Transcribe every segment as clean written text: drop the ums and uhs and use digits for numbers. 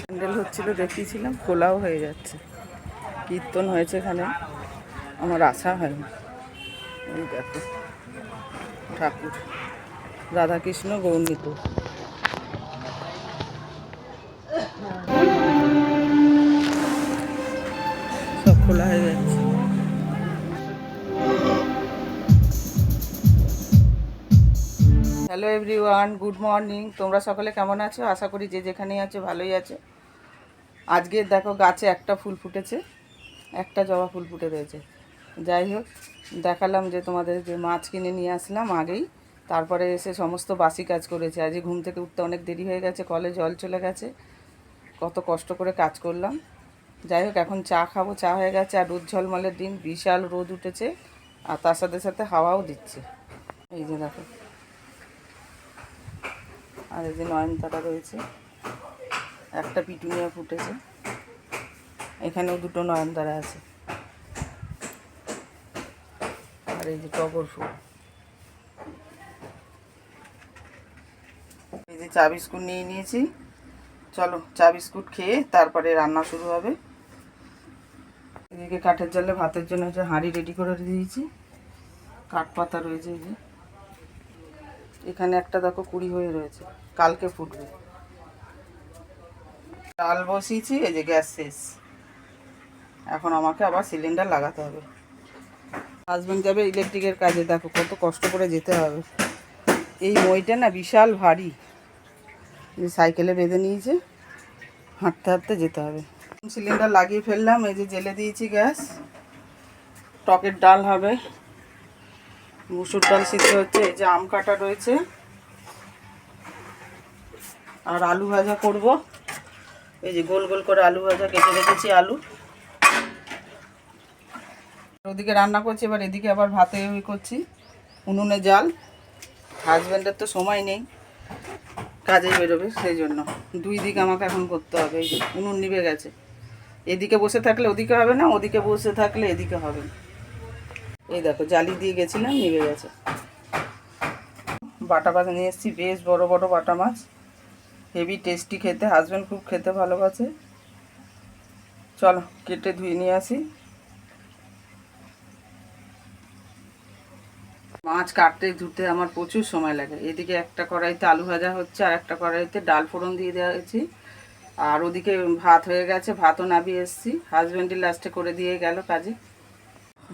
প্যান্ডেল হচ্ছিল, দেখিয়েছিলাম, খোলাও হয়ে যাচ্ছে, কীর্তন হয়েছে এখানে, আমার আশা হয়নি। এই দেখো ঠাকুর রাধাকৃষ্ণ গৌরনীত, সব খোলা হয়ে যাচ্ছে। Hello everyone, good morning. তোমরা সকলে কেমন আছো? আশা করি যে যেখানেই আছো ভালোই আছো। আজকে দেখো গাছে একটা ফুল ফুটেছে, একটা জবা ফুল ফুটে রয়েছে। যাই হোক, দেখালাম যে তোমাদের যে মাছ কিনে নিয়ে আসলাম আগেই, তারপরে এসে সমস্ত বাসি কাজ করেছে। আজকে ঘুম থেকে উঠতে অনেক দেরি হয়ে গেছে, কলে জল চলে গেছে, কত কষ্ট করে কাজ করলাম। যাই হোক, এখন চা খাবো, চা হয়ে গেছে। আর রোদ ঝলমলের দিন, বিশাল রোদ উঠেছে, আর তার সাথে সাথে হাওয়াও দিচ্ছে। এই যে দেখো, আর এই যে নয়নতারা রয়েছে, একটা পিটুনিয়া ফুটেছে, এখানেও দুটো নয়নতারা আছে, আর এই যে টগর ফুল। এই যে চা বিস্কুট নিয়ে নিয়েছি, চলো চা বিস্কুট খেয়ে তারপরে রান্না শুরু হবে। এদিকে কাঠের জালে ভাতের জন্য যে হাঁড়ি রেডি করে দিয়েছি, কাঠ পাতা রয়েছে। এই যে এখানে একটা দেখো কুড়ি হয়ে রয়েছে, কালকে ফুটবে। ডাল বসিয়েছি, এই যে গ্যাস শেষ, এখন আমাকে আবার সিলিন্ডার লাগাতে হবে। হাজব্যান্ড যাবে ইলেকট্রিকের কাজে, দেখো কত কষ্ট করে যেতে হবে। এই মইটা না বিশাল ভারী, সাইকেলে বেঁধে নিয়েছে, হাঁটতে হাঁটতে যেতে হবে। সিলিন্ডার লাগিয়ে ফেললাম, এই যে জেলে দিয়েছি গ্যাস। টকের ডাল হবে, মুসুর ডাল সিদ্ধ হচ্ছে, এই যে আম কাটা রয়েছে, আর আলু ভাজা করব। এই যে গোল গোল করে আলু ভাজা কেটে রেখেছি, আলু। ওদিকে রান্না করছি, এবার এদিকে আবার ভাতে করছি, উনুনে জাল। হাজব্যান্ডের তো সময় নেই, কাজে বেরোবে, সেই জন্য দুই দিক আমাকে এখন করতে হবে। এই যে উনুন নিভে গেছে, এদিকে বসে থাকলে ওদিকে হবে না, ওদিকে বসে থাকলে এদিকে হবে না। এই দেখো জালি দিয়ে গেছিলাম, নিভে গেছে। বাটা মাছ নিয়ে এসেছি, বেশ বড় বড় বাটা মাছ, হেভি টেস্টি খেতে, হাজব্যান্ড খুব খেতে ভালোবাসে। চলো কেটে ধুয়ে নিয়ে আসি। মাছ কাটতে ধুতে আমার প্রচুর সময় লাগে। এদিকে একটা কড়াইতে আলু ভাজা হচ্ছে, আর একটা কড়াইতে ডাল ফোড়ন দিয়ে দেওয়া হয়েছি, আর ওদিকে ভাত হয়ে গেছে, ভাতও নামিয়ে এসেছি। হাজব্যান্ডই লাস্টে করে দিয়ে গেল কাজে।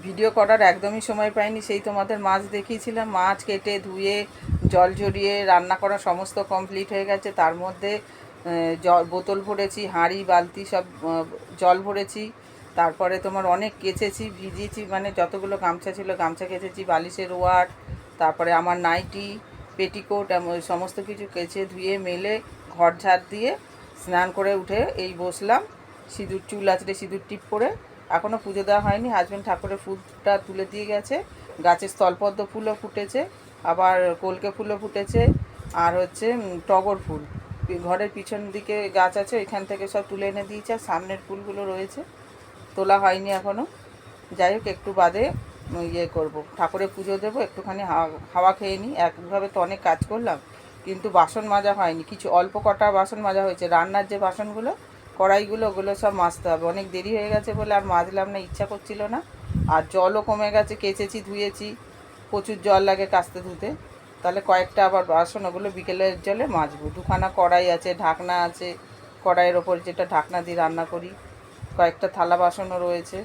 ভিডিও করার একদমই সময় পাইনি, সেই তোমাদের মাছ দেখিয়েছিলাম। মাছ কেটে ধুয়ে জল ঝরিয়ে রান্না করা সমস্ত কমপ্লিট হয়ে গেছে। তার মধ্যে জল বোতল ভরেছি, হাঁড়ি বালতি সব জল ভরেছি। তারপরে তোমার অনেক কেচেছি, ভিজিয়েছি, মানে যতগুলো গামছা ছিল গামছা কেচেছি, বালিশের ওয়ার, তারপরে আমার নাইটি, পেটিকোট, সমস্ত কিছু কেচে ধুয়ে মেলে ঘর ঝাড় দিয়ে স্নান করে উঠে এই বসলাম। সিঁদুর, চুল আঁচড়ে সিঁদুর টিপ করে। এখনও পুজো দেওয়া হয়নি, হাজব্যান্ড ঠাকুরের ফুলটা তুলে দিয়ে গেছে। গাছে স্থলপদ্ম ফুলও ফুটেছে, আবার কলকে ফুলও ফুটেছে, আর হচ্ছে টগর ফুল। ঘরের পিছন দিকে গাছ আছে, এখান থেকে সব তুলে এনে দিয়েছে, আর সামনের ফুলগুলো রয়েছে, তোলা হয়নি এখনও। যাই হোক, একটু বাদে ইয়ে করব, ঠাকুরের পুজো দেবো, একটুখানি হাওয়া খেয়ে নিই। একভাবে তো অনেক কাজ করলাম, কিন্তু বাসন মাজা হয়নি, কিছু অল্প কটা বাসন মাজা হয়েছে। রান্নার যে বাসনগুলো, কড়াইগুলো, ওগুলো সব মাজতে হবে। অনেক দেরি হয়ে গেছে বলে আর মাজলাম না, ইচ্ছা করছিল না। আর জলও কমে গেছে, কেচেছি ধুয়েছি, প্রচুর জল লাগে কাচতে ধুতে। তাহলে কয়েকটা আবার বাসন, ওগুলো বিকেলের জলে মাজবো। দুখানা কড়াই আছে, ঢাকনা আছে, কড়াইয়ের ওপর যেটা ঢাকনা দিয়ে রান্না করি, কয়েকটা থালা বাসনও রয়েছে,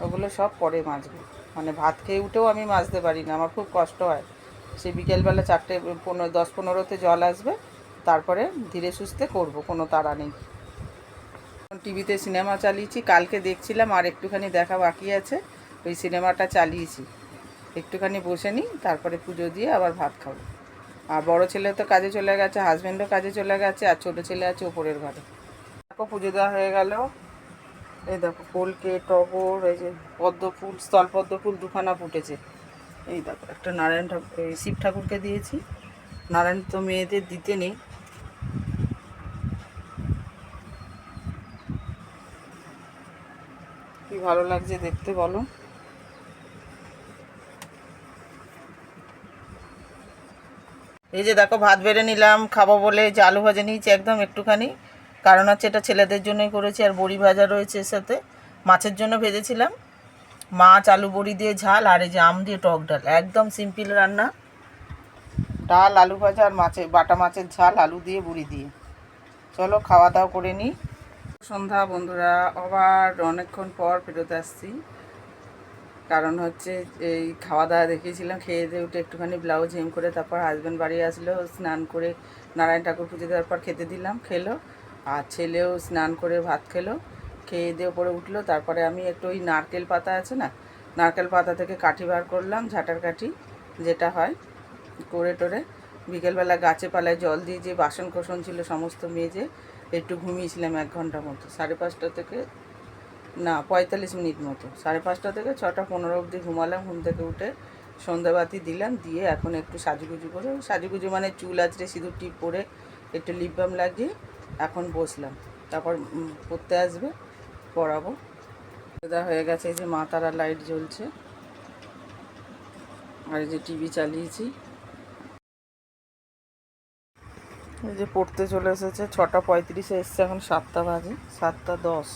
ওগুলো সব পরে মাজবো। মানে ভাত খেয়ে উঠেও আমি মাজতে পারি না, আমার খুব কষ্ট হয়। সেই বিকেলবেলা 10-15তে জল আসবে, তারপরে ধীরে সুস্থে করবো, কোনো তাড়া নেই। টিভিতে সিনেমা চালিয়েছি, কালকে দেখছিলাম, আর একটুখানি দেখা বাকি আছে, ওই সিনেমাটা চালিয়েছি। একটুখানি বসে নিই, তারপরে পুজো দিয়ে আবার ভাত খাবো। আর বড় ছেলে তো কাজে চলে গেছে, হাজব্যান্ডও কাজে চলে গেছে, আর ছোটো ছেলে আছে ওপরের ঘরে। দেখো পুজো দেওয়া হয়ে গেল। এই দেখো কলকে, টগর, এই যে পদ্ম ফুল, স্থল পদ্ম ফুল দুখানা ফুটেছে। এই দেখো একটা নারায়ণ ঠাকুর, এই শিব ঠাকুরকে দিয়েছি। নারায়ণ তো মেয়েদের দিতে নেই। কি ভালো লাগছে দেখতে বলো। এই যে দেখো ভাত বেড়ে নিলাম খাবো বলে, যে আলু ভাজা নিয়েছি একদম একটুখানি, কারণ হচ্ছে এটা ছেলেদের জন্যই করেছি। আর বড়ি ভাজা রয়েছে এর সাথে, মাছের জন্য ভেজেছিলাম মাছ আলু বড়ি দিয়ে ঝাল, আর এই যে আম দিয়ে টক ডাল, একদম সিম্পল রান্না। ডাল আলু ভাজা আর বাটা মাছের ঝাল আলু দিয়ে বড়ি দিয়ে। চলো খাওয়া দাওয়া করে নিই। সন্ধ্যা বন্ধুরা, আবার অনেকক্ষণ পর ফেরত আসছি। কারণ হচ্ছে এই খাওয়া দাওয়া দেখিয়েছিলাম, খেয়ে দিয়ে উঠে একটুখানি ব্লাউজ হেম করে তারপর হাজব্যান্ড বাড়ি আসলো, স্নান করে নারায়ণ ঠাকুর পুজো দেওয়ার পর খেতে দিলাম, খেলো। আর ছেলেও স্নান করে ভাত খেলো, খেয়ে দিয়ে ওপরে উঠলো। তারপরে আমি একটু ওই নারকেল পাতা আছে না, নারকেল পাতা থেকে কাঠি বার করলাম, ঝাঁটার কাঠি যেটা হয়, করে টোরে বিকেলবেলা গাছে পালায় জল দিয়ে যে বাসন কোসন ছিল সমস্ত মেজে একটু ঘুমিয়েছিলাম 1 ঘন্টা মতো। 5:30 থেকে না 45 মিনিট মতো, 5:30 থেকে 6:15 অবধি ঘুমালাম। ঘুম থেকে উঠে সন্ধ্যাবাতি দিলাম, দিয়ে এখন একটু সাজুগুজু করে, সাজুগুজু মানে চুল আঁচড়ে সিঁদুর টিপ পরে একটু লিপ বাম লাগিয়ে এখন বসলাম। তারপর পড়তে আসবে, পড়াবো। হয়ে গেছে, এই যে মা তারা লাইট জ্বলছে, আর এই যে টিভি চালিয়েছি। এই যে পড়তে চলে এসেছে, 6:35 এসছে, এখন 7টা বাজে, 7:10।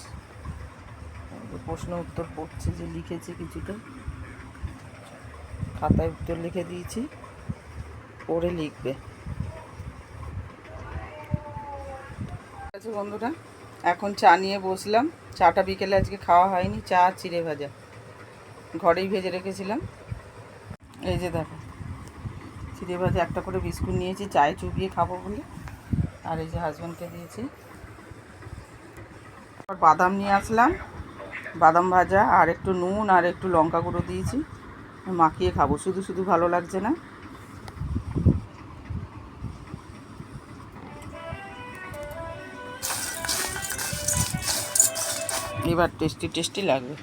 প্রশ্ন উত্তর পড়ছে, যে লিখেছি কিছুটা খাতায় উত্তর লিখে দিয়েছি, পড়ে লিখবে। ঠিক আছে বন্ধুরা, এখন চা নিয়ে বসলাম। চাটা বিকেলে আজকে খাওয়া হয়নি, চা আর চিড়ে ভাজা ঘরেই ভেজে রেখেছিলাম। এই যে দেখো চিড়ে ভাজা, একটা করে বিস্কুট নিয়েছি চায়ে চুবিয়ে খাবো বলে, আর এই যে হাজব্যান্ডকে দিয়েছি। বাদাম নিয়ে আসলাম, বাদাম ভাজা আর একটু নুন আর একটু লঙ্কা গুঁড়ো দিয়েছি, মাখিয়ে খাবো। শুধু শুধু ভালো লাগছে না। এবার টেস্টি টেস্টি লাগবে।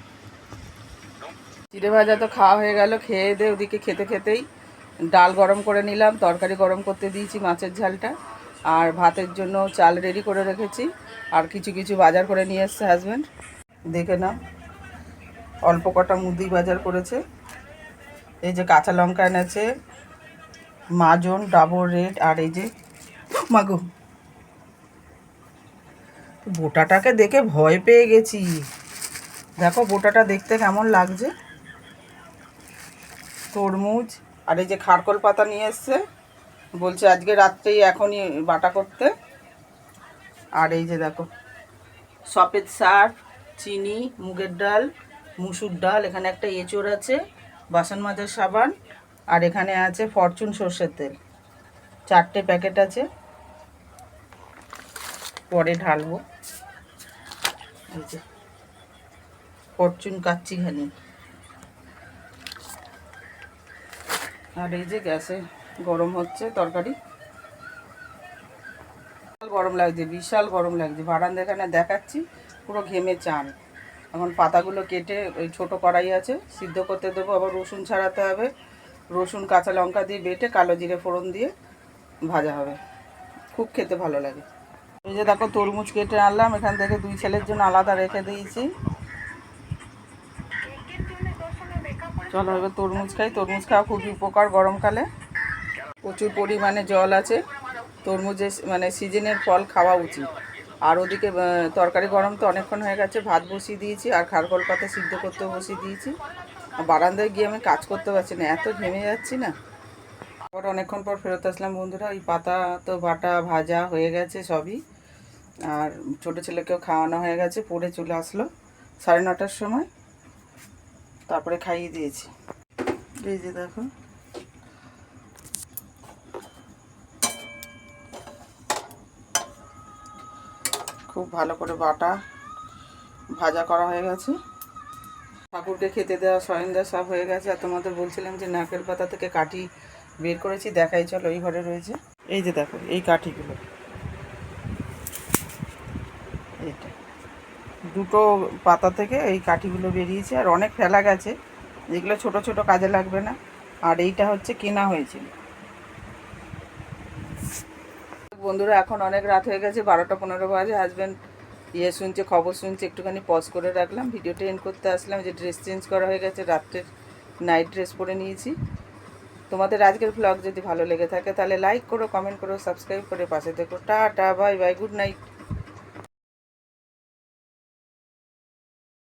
চিড়ে ভাজা তো খাওয়া হয়ে গেল, খেয়ে দিয়ে ওদিকে খেতে খেতেই ডাল গরম করে নিলাম, তরকারি গরম করতে দিয়েছি মাছের ঝালটা, আর ভাতের জন্য চাল রেডি করে রেখেছি। আর কিছু কিছু বাজার করে নিয়ে এসছে হাজব্যান্ড, দেখে নাও। অল্প কটা মুদি বাজার করেছে। এই যে কাঁচা লঙ্কা এনেছে মাজন ডাবর রেড, আর এই যে মাগো বোটাটাকে দেখে ভয় পেয়ে গেছি। দেখো বোটাটা দেখতে কেমন লাগছে। তরমুজ, আর এই যে খারকোল পাতা নিয়ে এসছে, বলছে আজকে রাত্রেই এখনই বাটা করতে। আর এই যে দেখো সফেদ শাক, চিনি, মুগের ডাল, মুসুর ডাল, এখানে একটা এঁচোড় আছে, বাসন মাজার সাবান, আর এখানে আছে ফরচুন সর্ষের তেল, 4টে প্যাকেট আছে, পরে ঢালবো। এই যে ফরচুন কাচ্চি ঘানি। আর এই যে গ্যাসে গরম হচ্ছে তরকারি, গরম লাগছে, বিশাল গরম লাগছে। বারান্দা এখানে দেখাচ্ছি, পুরো ঘেমে চান। এখন পাতাগুলো কেটে ওই ছোটো কড়াই আছে, সিদ্ধ করতে দেবো। আবার রসুন ছাড়াতে হবে, রসুন কাঁচা লঙ্কা দিয়ে বেটে কালো জিরে ফোড়ন দিয়ে ভাজা হবে, খুব খেতে ভালো লাগে। এই যে দেখো তরমুজ কেটে আনলাম, এখান থেকে 2 ছেলের জন্য আলাদা রেখে দিয়েছি। চলো এবার তরমুজ খাই। তরমুজ খাওয়া খুবই উপকার গরমকালে, প্রচুর পরিমাণে জল আছে। তরমুজের মানে সিজনের ফল খাওয়া উচিত। আর ওদিকে তরকারি গরম তো অনেকক্ষণ হয়ে গেছে, ভাত বসিয়ে দিয়েছি, আর খারকোল পাতা সিদ্ধ করতেও বসিয়ে দিয়েছি। বারান্দায় গিয়ে আমি কাজ করতে পারছি না, এত ঘেমে যাচ্ছি না। আবার অনেকক্ষণ পর ফেরত আসলাম বন্ধুরা। ওই পাতা তো বাটা ভাজা হয়ে গেছে সবই, আর ছোটো ছেলেকেও খাওয়ানো হয়ে গেছে, পড়ে চলে আসলো 9:30টার সময়, তারপরে খাইয়ে দিয়েছি। এই যে দেখো খুব ভালো করে বাটা ভাজা করা হয়ে গেছে। ঠাকুরকে খেতে দেওয়া সয়েন্দা সব হয়ে গেছে। আর তোমাদের বলছিলাম যে নারকেল পাতা থেকে কাঠি বের করেছি, দেখাই চলো। এই ঘরে রয়েছে, এই যে দেখো এই কাঠিগুলো, এইটা 2টো পাতা থেকে এই কাঠিগুলো বেরিয়েছে, আর অনেক ফেলা গেছে, যেগুলো ছোট ছোট কাজে লাগবে না। আর এইটা হচ্ছে কেনা হয়েছিল। বন্ধুরা এখন অনেক রাত হয়ে গেছে, 12:15 বাজে। হাজব্যান্ড শুনছে, খবর শুনছে, একটুখানি পজ করে রাখলাম, ভিডিওটা এন্ড করতে আসলাম। যে ড্রেস চেঞ্জ করা হয়ে গেছে, রাত্রের নাইট ড্রেস পরে নিয়েছি। তোমাদের আজকের ব্লগ যদি ভালো লেগে থাকে তাহলে লাইক করো, কমেন্ট করো, সাবস্ক্রাইব করে পাশে থেকো। Tata, bye bye, good night.